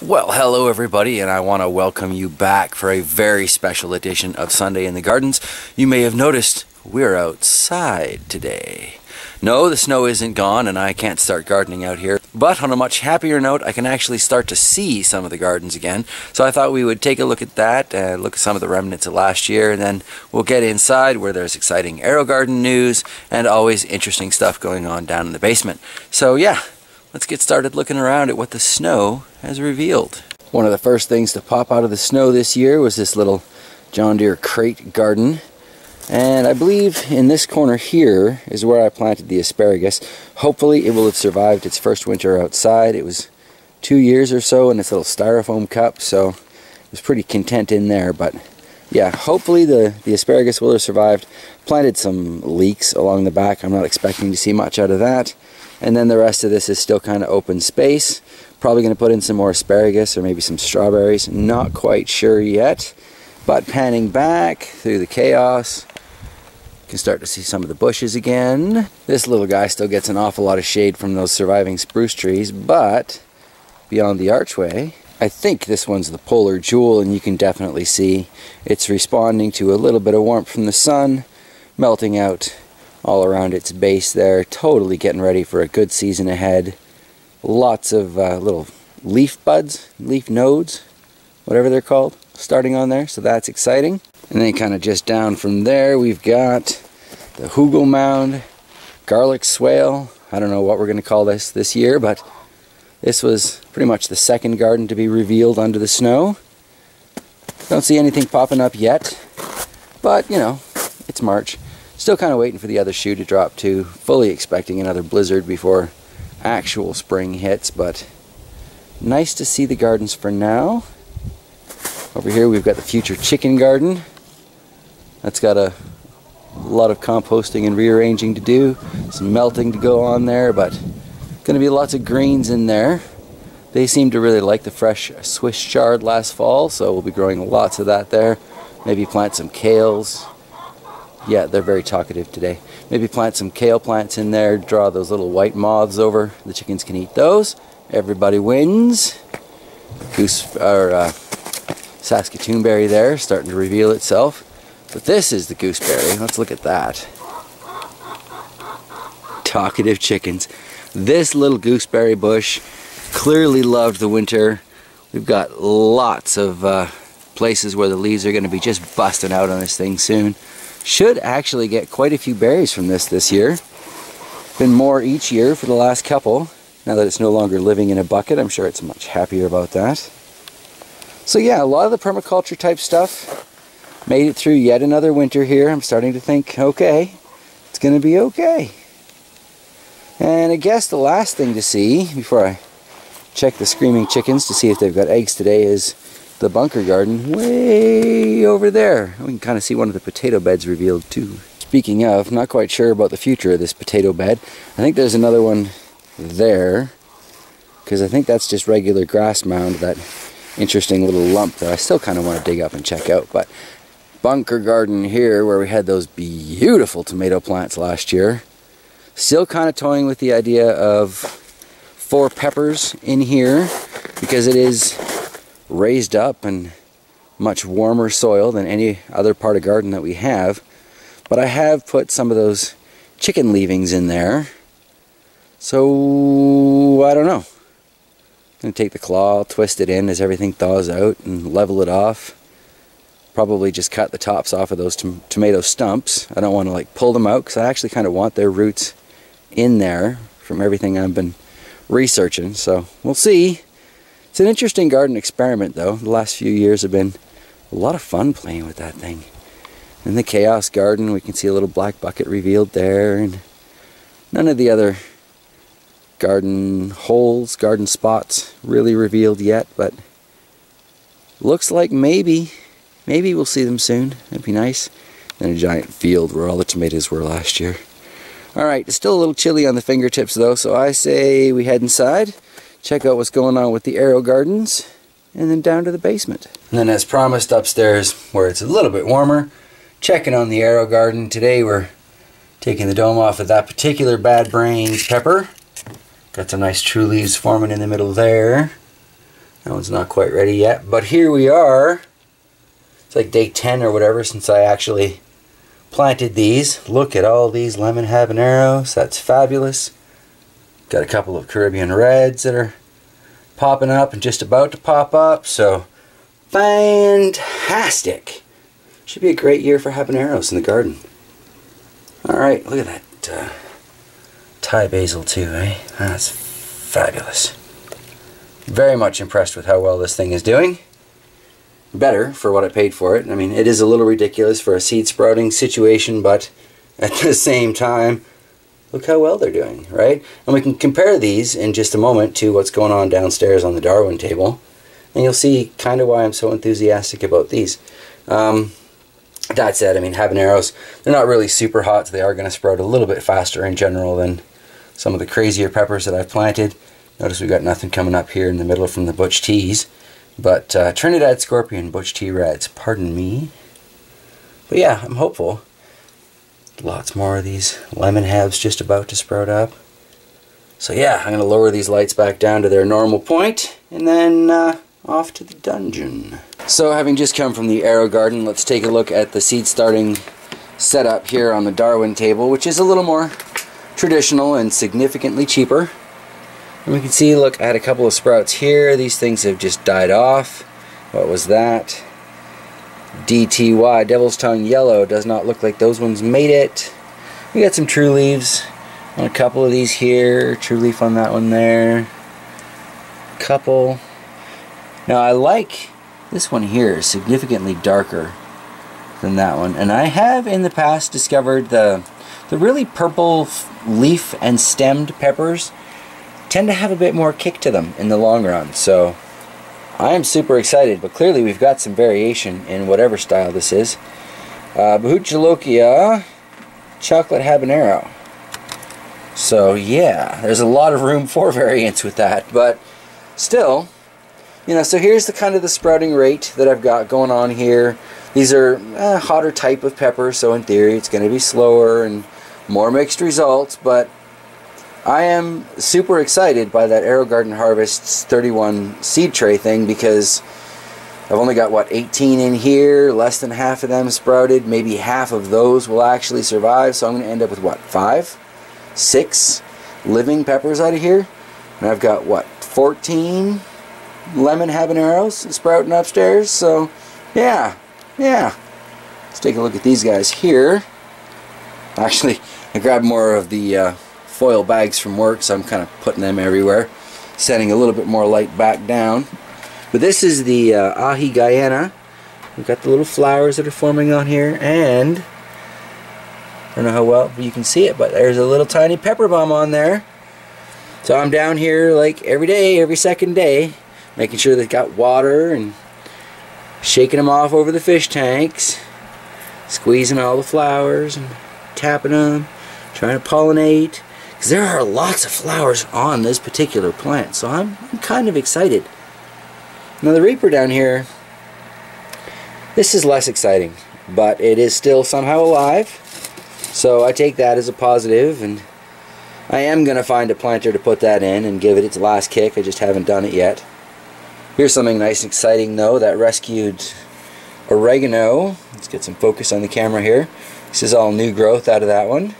Well, hello everybody, and I want to welcome you back for a very special edition of Sunday in the Gardens. You may have noticed we're outside today. No, the snow isn't gone and I can't start gardening out here, but on a much happier note, I can actually start to see some of the gardens again. So I thought we would take a look at that, look at some of the remnants of last year, and then we'll get inside where there's exciting AeroGarden news and always interesting stuff going on down in the basement. So yeah, let's get started looking around at what the snow has revealed. One of the first things to pop out of the snow this year was this little John Deere crate garden. And I believe in this corner here is where I planted the asparagus. Hopefully it will have survived its first winter outside. It was 2 years or so in this little styrofoam cup, so I was pretty content in there. But yeah, hopefully the asparagus will have survived. Planted some leeks along the back. I'm not expecting to see much out of that. And then the rest of this is still kind of open space. Probably going to put in some more asparagus or maybe some strawberries. Not quite sure yet. But panning back through the chaos, you can start to see some of the bushes again. This little guy still gets an awful lot of shade from those surviving spruce trees, but beyond the archway, I think this one's the polar jewel, and you can definitely see it's responding to a little bit of warmth from the sun, melting out all around its base there, totally getting ready for a good season ahead. Lots of little leaf buds, leaf nodes, whatever they're called, starting on there, so that's exciting. And then kind of just down from there, we've got the hugel mound, garlic swale. I don't know what we're going to call this year, but this was pretty much the second garden to be revealed under the snow. Don't see anything popping up yet, but you know, it's March. Still kind of waiting for the other shoe to drop too. Fully expecting another blizzard before actual spring hits, but nice to see the gardens for now. Over here we've got the future chicken garden. That's got a lot of composting and rearranging to do. Some melting to go on there, but going to be lots of greens in there. They seem to really like the fresh Swiss chard last fall, so we'll be growing lots of that there. Maybe plant some kales. Yeah, they're very talkative today. Maybe plant some kale plants in there, draw those little white moths over. The chickens can eat those. Everybody wins. Saskatoon berry there, starting to reveal itself. But this is the gooseberry. Let's look at that. Talkative chickens. This little gooseberry bush clearly loved the winter. We've got lots of places where the leaves are going to be just busting out on this thing soon. Should actually get quite a few berries from this year. Been more each year for the last couple. Now that it's no longer living in a bucket, I'm sure it's much happier about that. So yeah, a lot of the permaculture type stuff made it through yet another winter here. I'm starting to think, okay, it's going to be okay. And I guess the last thing to see before I check the screaming chickens to see if they've got eggs today is the bunker garden way over there. We can kind of see one of the potato beds revealed too. Speaking of, not quite sure about the future of this potato bed. I think there's another one there, because I think that's just regular grass mound, that interesting little lump that I still kind of want to dig up and check out. But bunker garden here, where we had those beautiful tomato plants last year. Still kind of toying with the idea of 4 peppers in here, because it is raised up and much warmer soil than any other part of garden that we have. But I have put some of those chicken leavings in there, so I don't know. I'm going to take the claw, twist it in as everything thaws out and level it off. Probably just cut the tops off of those tomato stumps. I don't want to like pull them out, because I actually kind of want their roots in there from everything I've been researching, so we'll see. It's an interesting garden experiment though. The last few years have been a lot of fun playing with that thing. In the chaos garden we can see a little black bucket revealed there, and none of the other garden holes, garden spots really revealed yet, but looks like maybe we'll see them soon. That'd be nice. And a giant field where all the tomatoes were last year. Alright, it's still a little chilly on the fingertips though, so I say we head inside, check out what's going on with the AeroGardens, and then down to the basement. And then as promised, upstairs where it's a little bit warmer, checking on the AeroGarden. Today we're taking the dome off of that particular Bad Brains pepper. Got some nice true leaves forming in the middle there. That one's not quite ready yet, but here we are. It's like day 10 or whatever since I actually planted these. Look at all these lemon habaneros. That's fabulous. Got a couple of Caribbean Reds that are popping up and just about to pop up, so fantastic. Should be a great year for habaneros in the garden. Alright, look at that Thai basil too, eh? That's fabulous. Very much impressed with how well this thing is doing. Better for what I paid for it. I mean, it is a little ridiculous for a seed sprouting situation, but at the same time, look how well they're doing, right? And we can compare these in just a moment to what's going on downstairs on the Darwin table, and you'll see kind of why I'm so enthusiastic about these. That said, I mean, habaneros, they're not really super hot, so they are going to sprout a little bit faster in general than some of the crazier peppers that I've planted. Notice we've got nothing coming up here in the middle from the Butch Teas. But Trinidad Scorpion Butch Tea Reds, pardon me. But yeah, I'm hopeful. Lots more of these lemon habs just about to sprout up. So yeah, I'm going to lower these lights back down to their normal point, and then off to the dungeon. So having just come from the AeroGarden, let's take a look at the seed starting setup here on the Darwin table, which is a little more traditional and significantly cheaper. And we can see, look, I had a couple of sprouts here. These things have just died off. What was that? DTY, Devil's Tongue Yellow. Does not look like those ones made it. We got some True Leaves on a couple of these here. True Leaf on that one there. Couple. Now I like this one here, significantly darker than that one. And I have in the past discovered the really purple leaf and stemmed peppers tend to have a bit more kick to them in the long run. So I am super excited, but clearly we've got some variation in whatever style this is. Bhut Jolokia Chocolate Habanero. So yeah, there's a lot of room for variance with that, but still, you know, so here's the kind of the sprouting rate that I've got going on here. These are hotter type of pepper, so in theory it's going to be slower and more mixed results, but I am super excited by that AeroGarden Harvest's 31 seed tray thing, because I've only got, what, 18 in here, less than half of them sprouted, maybe half of those will actually survive, so I'm going to end up with, what, 5, 6 living peppers out of here, and I've got, what, 14 lemon habaneros sprouting upstairs, so yeah, let's take a look at these guys here. Actually, I grabbed more of the foil bags from work, so I'm kind of putting them everywhere, setting a little bit more light back down. But this is the Ahi Guyana. We've got the little flowers that are forming on here, and I don't know how well you can see it, but there's a little tiny pepper balm on there. So I'm down here like every day, every second day, making sure they've got water and shaking them off over the fish tanks, squeezing all the flowers and tapping them, trying to pollinate. Because there are lots of flowers on this particular plant, so I'm kind of excited. Now the Reaper down here, this is less exciting, but it is still somehow alive, so I take that as a positive, and I am going to find a planter to put that in and give it its last kick. I just haven't done it yet. Here's something nice and exciting though, that rescued oregano. Let's get some focus on the camera here. This is all new growth out of that one.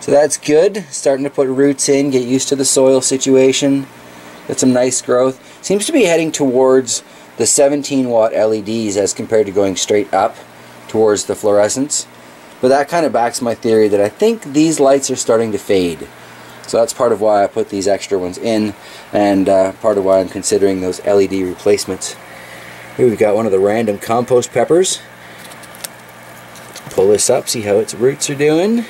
So that's good. Starting to put roots in, get used to the soil situation. Got some nice growth. Seems to be heading towards the 17-watt LEDs as compared to going straight up towards the fluorescence. But that kind of backs my theory that I think these lights are starting to fade. So that's part of why I put these extra ones in, and part of why I'm considering those LED replacements. Here we've got one of the random compost peppers. Pull this up, see how its roots are doing.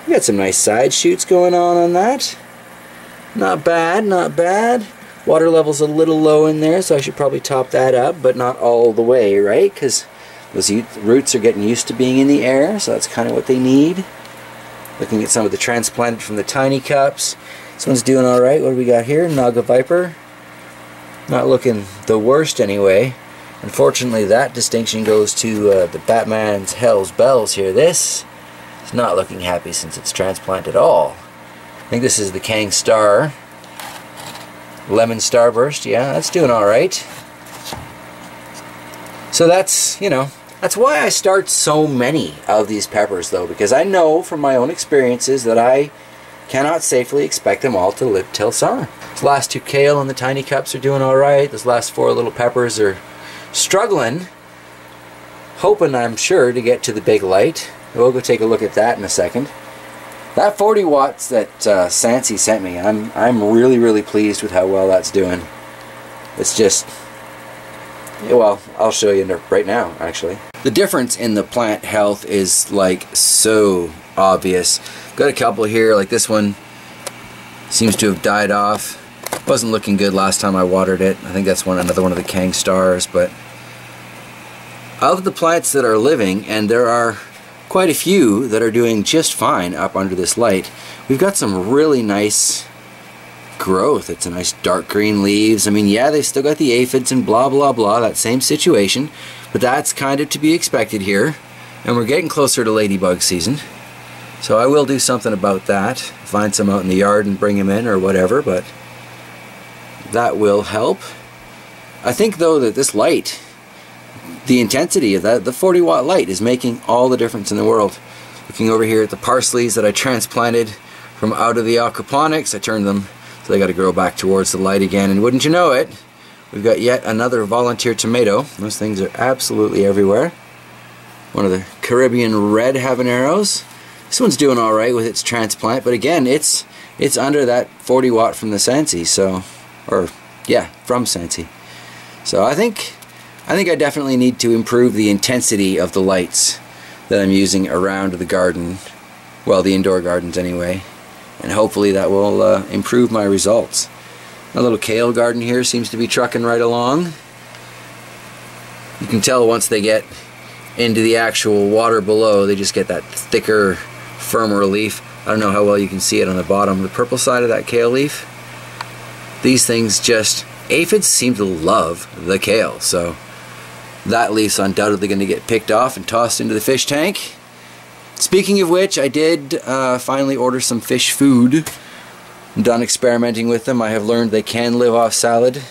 We got some nice side shoots going on that. Not bad, not bad. Water level's a little low in there, so I should probably top that up, but not all the way, right? Because those roots are getting used to being in the air, so that's kind of what they need. Looking at some of the transplanted from the tiny cups. This one's doing alright. What do we got here? Naga Viper. Not looking the worst anyway. Unfortunately, that distinction goes to the Batman's Hell's Bells here. This is not looking happy since it's transplanted all. I think this is the Kang Star. lemon starburst, yeah, that's doing all right. So that's, you know, that's why I start so many of these peppers though, because I know from my own experiences that I cannot safely expect them all to live till summer. These last 2 kale in the tiny cups are doing all right. Those last 4 little peppers are struggling, hoping, I'm sure, to get to the big light. We'll go take a look at that in a second. That 40 watts that Sansi sent me, I'm really pleased with how well that's doing. It's just, well, I'll show you right now, actually. The difference in the plant health is like so obvious. Got a couple here, like this one seems to have died off. Wasn't looking good last time I watered it. I think that's another one of the Kang stars. But of the plants that are living, and there are quite a few that are doing just fine up under this light, we've got some really nice growth. It's a nice dark green leaves. I mean, yeah, they still got the aphids and blah blah blah, that same situation, but that's kind of to be expected here. And we're getting closer to ladybug season, so I will do something about that. Find some out in the yard and bring them in or whatever, but that will help. I think though that this light, the intensity of that, the 40 watt light, is making all the difference in the world. Looking over here at the parsleys that I transplanted from out of the aquaponics, I turned them so they got to grow back towards the light again, and wouldn't you know it, we've got yet another volunteer tomato. Those things are absolutely everywhere. One of the Caribbean red habaneros. This one's doing all right with its transplant, but again, it's under that 40 watt from the Sansi, so, or yeah, from Sansi. So I think I definitely need to improve the intensity of the lights that I'm using around the garden, well, the indoor gardens anyway, and hopefully that will improve my results. A little kale garden here seems to be trucking right along. You can tell once they get into the actual water below, they just get that thicker, firmer leaf. I don't know how well you can see it on the bottom, the purple side of that kale leaf. These things just, aphids seem to love the kale, so that leaf's undoubtedly going to get picked off and tossed into the fish tank. Speaking of which, I did finally order some fish food. I'm done experimenting with them. I have learned they can live off salad,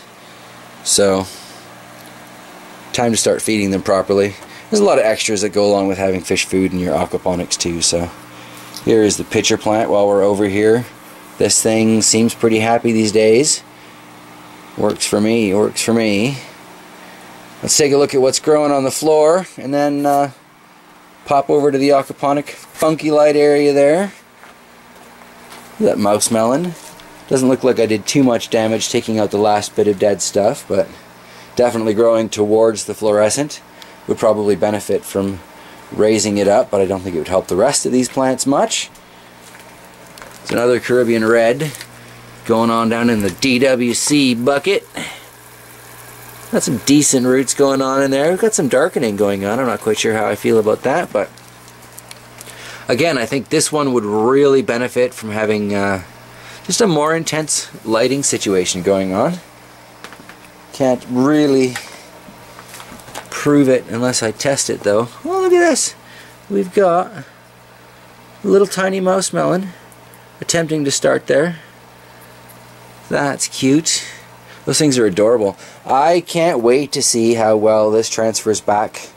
so time to start feeding them properly. There's a lot of extras that go along with having fish food in your aquaponics too. So here is the pitcher plant while we're over here. This thing seems pretty happy these days. Works for me, works for me. Let's take a look at what's growing on the floor, and then pop over to the aquaponic funky light area there. That mouse melon. Doesn't look like I did too much damage taking out the last bit of dead stuff, but definitely growing towards the fluorescent. Would probably benefit from raising it up, but I don't think it would help the rest of these plants much. There's another Caribbean red going on down in the DWC bucket. Got some decent roots going on in there. We've got some darkening going on. I'm not quite sure how I feel about that, but again, I think this one would really benefit from having just a more intense lighting situation going on. Can't really prove it unless I test it though. Oh, look at this. We've got a little tiny mouse melon attempting to start there. That's cute. Those things are adorable. I can't wait to see how well this transfers back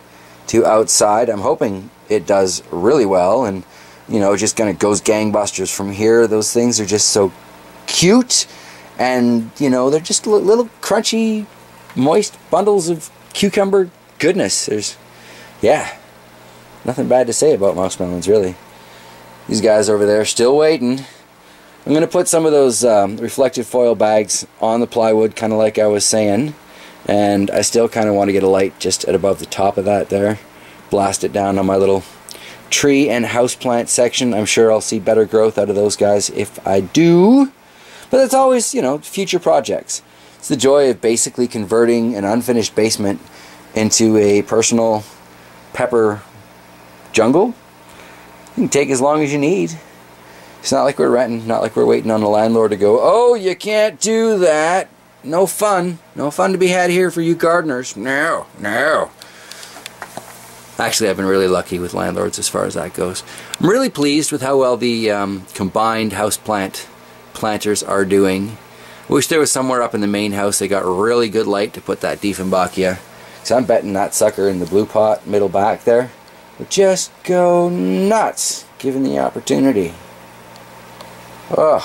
to outside. I'm hoping it does really well, and you know, just kind of goes gangbusters from here. Those things are just so cute, and you know, they're just little crunchy, moist bundles of cucumber goodness. There's, yeah, nothing bad to say about mouse melons, really. These guys over there still waiting. I'm going to put some of those reflective foil bags on the plywood, kind of like I was saying, and I still kind of want to get a light just at above the top of that there. Blast it down on my little tree and houseplant section. I'm sure I'll see better growth out of those guys if I do, but that's always, you know, future projects. It's the joy of basically converting an unfinished basement into a personal pepper jungle. You can take as long as you need. It's not like we're renting, not like we're waiting on the landlord to go, oh, you can't do that. No fun. No fun to be had here for you gardeners. No, no. Actually, I've been really lucky with landlords as far as that goes. I'm really pleased with how well the combined houseplant planters are doing. Wish there was somewhere up in the main house they got really good light to put that Dieffenbachia. So I'm betting that sucker in the blue pot middle back there would just go nuts given the opportunity. Ugh.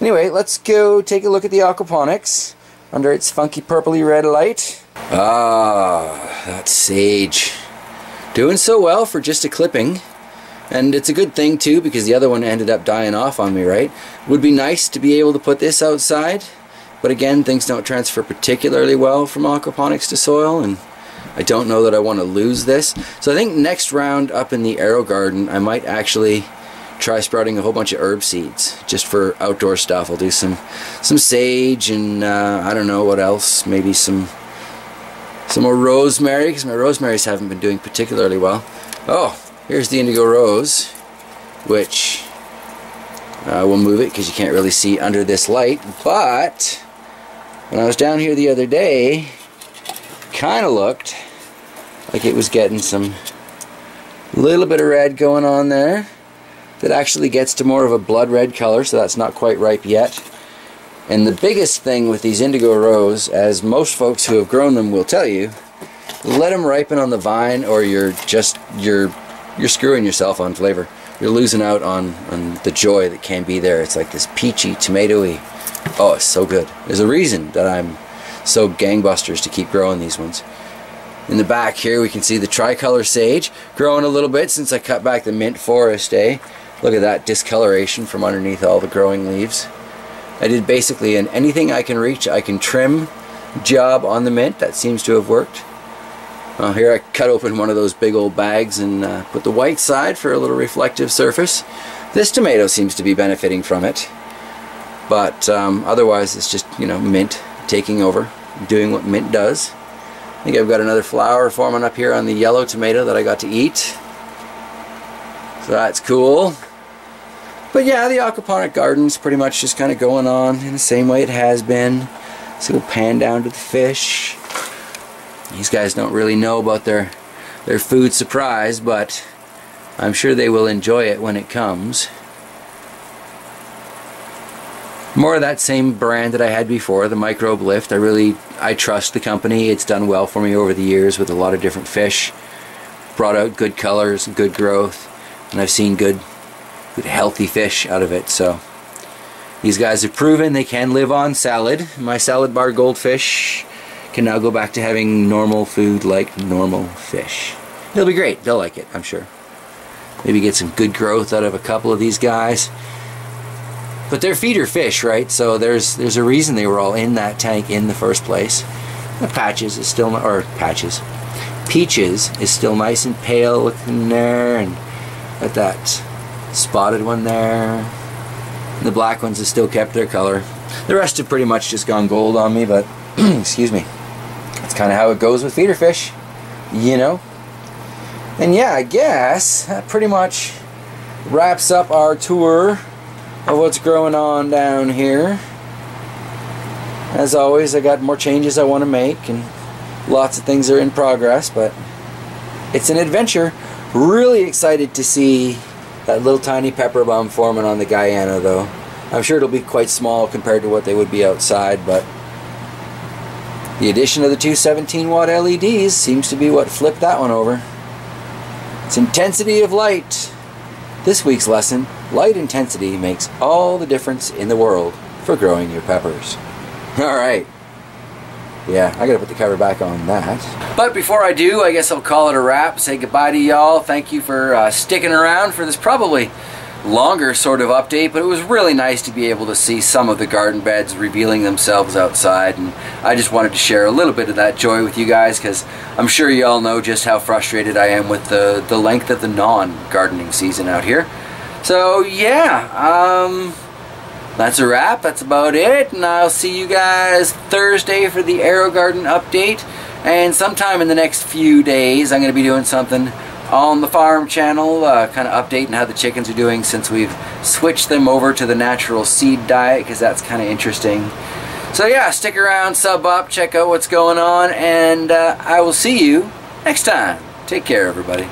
Anyway, let's go take a look at the aquaponics under its funky purpley red light. Ah, that sage. Doing so well for just a clipping. And it's a good thing too, because the other one ended up dying off on me, right? Would be nice to be able to put this outside, but again, things don't transfer particularly well from aquaponics to soil, and I don't know that I want to lose this. So I think next round up in the AeroGarden, I might actually try sprouting a whole bunch of herb seeds just for outdoor stuff. I'll do some sage and I don't know what else, maybe some more rosemary, because my rosemaries haven't been doing particularly well. Oh, here's the indigo rose, which we'll move it because you can't really see under this light, but when I was down here the other day, kind of looked like it was getting some little bit of red going on there that actually gets to more of a blood red color, so that's not quite ripe yet. And the biggest thing with these indigo rose, as most folks who have grown them will tell you, let them ripen on the vine or you're screwing yourself on flavor. You're losing out on the joy that can be there. It's like this peachy, tomatoey. Oh, it's so good. There's a reason that I'm so gangbusters to keep growing these ones. In the back here we can see the tricolor sage growing a little bit since I cut back the mint forest, eh? Look at that discoloration from underneath all the growing leaves. I did basically anything I can reach, I can trim job on the mint. That seems to have worked. Well, here I cut open one of those big old bags and put the white side for a little reflective surface. This tomato seems to be benefiting from it, but otherwise it's just, you know, mint taking over, doing what mint does. I think I've got another flower forming up here on the yellow tomato that I got to eat, so that's cool. But yeah, the aquaponic garden's pretty much just kind of going on in the same way it has been. So we'll pan down to the fish. These guys don't really know about their food surprise, but I'm sure they will enjoy it when it comes. More of that same brand that I had before, the Microbe Lift. I trust the company. It's done well for me over the years with a lot of different fish. Brought out good colors, good growth, and I've seen good healthy fish out of it. So these guys have proven they can live on salad. My salad bar goldfish can now go back to having normal food like normal fish. It'll be great. They'll like it, I'm sure. Maybe get some good growth out of a couple of these guys. But they're feeder fish, right? So there's a reason they were all in that tank in the first place. The Patches is still, or Patches, Peaches is still nice and pale looking there, and at that spotted one there. And the black ones have still kept their color. The rest have pretty much just gone gold on me, but excuse me. That's kind of how it goes with feeder fish, you know. And yeah, I guess that pretty much wraps up our tour of what's growing on down here. As always, I got more changes I want to make, and lots of things are in progress, but it's an adventure. Really excited to see that little tiny pepper bum forming on the Guyana, though. I'm sure it'll be quite small compared to what they would be outside, but the addition of the two 17-watt LEDs seems to be what flipped that one over. It's intensity of light. This week's lesson, light intensity makes all the difference in the world for growing your peppers. Alright. Yeah, I gotta put the cover back on that. But before I do, I guess I'll call it a wrap. Say goodbye to y'all. Thank you for sticking around for this probably longer sort of update, but it was really nice to be able to see some of the garden beds revealing themselves outside, and I just wanted to share a little bit of that joy with you guys, because I'm sure you all know just how frustrated I am with the length of the non-gardening season out here. So yeah, that's a wrap. That's about it, and I'll see you guys Thursday for the AeroGarden update, and sometime in the next few days I'm going to be doing something on the farm channel, kind of updating how the chickens are doing since we've switched them over to the natural seed diet, because that's kind of interesting. So yeah, stick around, sub up, check out what's going on, and I will see you next time. Take care, everybody.